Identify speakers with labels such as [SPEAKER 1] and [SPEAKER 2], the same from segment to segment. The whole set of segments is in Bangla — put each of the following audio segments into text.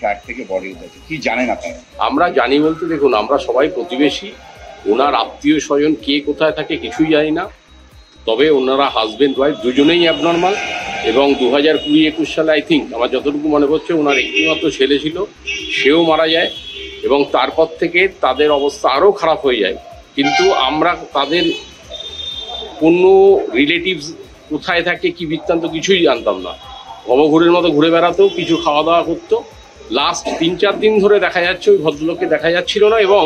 [SPEAKER 1] ফ্ল্যাট থেকে বডি উঠেছে, কি জানেন আপনারা?
[SPEAKER 2] আমরা জানি বলতে দেখুন, আমরা সবাই প্রতিবেশী। ওনার আত্মীয় স্বজন কে কোথায় থাকে কিছুই জানি না, তবে ওনারা হাজব্যান্ড ওয়াইফ দুজনেই অ্যাবনর্মাল। এবং 2020-21 সালে আই থিঙ্ক আমার যতটুকু মনে পড়ছে ওনার একটিমাত্র ছেলে ছিল, সেও মারা যায় এবং তারপর থেকে তাদের অবস্থা আরও খারাপ হয়ে যায়। কিন্তু আমরা তাদের কোনো রিলেটিভস কোথায় থাকে কি বৃত্তান্ত কিছুই জানতাম না। ভবঘুরের মতো ঘুরে বেড়াতো, কিছু খাওয়া দাওয়া করতো। লাস্ট 3-4 দিন ধরে দেখা যাচ্ছে ওই ভদ্রলোককে দেখা যাচ্ছিল না এবং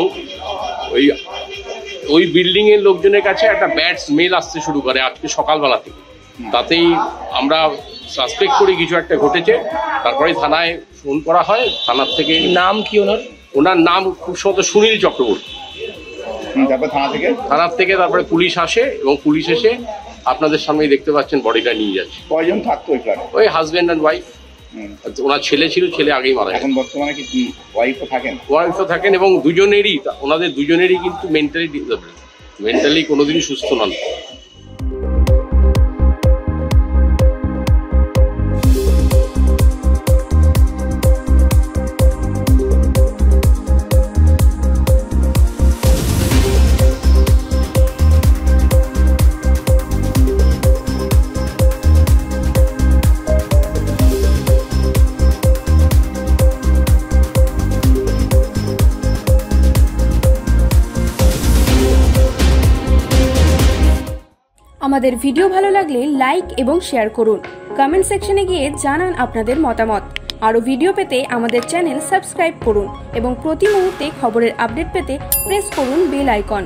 [SPEAKER 2] ওই বিল্ডিংয়ের লোকজনের কাছে একটা ব্যাড স্মেল আসতে শুরু করে আজকে সকালবেলা থেকে। তাতেই আমরা সাসপেক্ট করি কিছু একটা ঘটেছে। তারপরে থানায় ফোন করা হয়, থানার থেকে।
[SPEAKER 3] নাম কি ওনার
[SPEAKER 2] নাম খুব সম্ভবত সুনীল চক্রবর্তী।
[SPEAKER 1] তারপর থানার থেকে
[SPEAKER 2] তারপরে পুলিশ আসে এবং পুলিশ এসে আপনাদের সামনেই দেখতে পাচ্ছেন বডিটা নিয়ে যাচ্ছে।
[SPEAKER 1] কয়জন থাকতো ওই ফ্ল্যাটে?
[SPEAKER 2] ওই হাজব্যান্ড অ্যান্ড ওয়াইফ। ওনার ছেলে ছিল, ছেলে আগেই মারা যায়।
[SPEAKER 1] এখন বর্তমানে কি ওয়াইফও থাকেন?
[SPEAKER 2] ওয়াইফও থাকেন এবং ওনাদের দুজনেরই কিন্তু মেন্টালি ডিসেবল, মেন্টালি কোনোদিনই সুস্থ নন।
[SPEAKER 4] আমাদের ভিডিও ভালো লাগলে লাইক এবং শেয়ার করুন। কমেন্ট সেকশনে গিয়ে জানান আপনাদের মতামত। আরও ভিডিও পেতে আমাদের চ্যানেল সাবস্ক্রাইব করুন এবং প্রতি মুহূর্তে খবরের আপডেট পেতে প্রেস করুন বেল আইকন।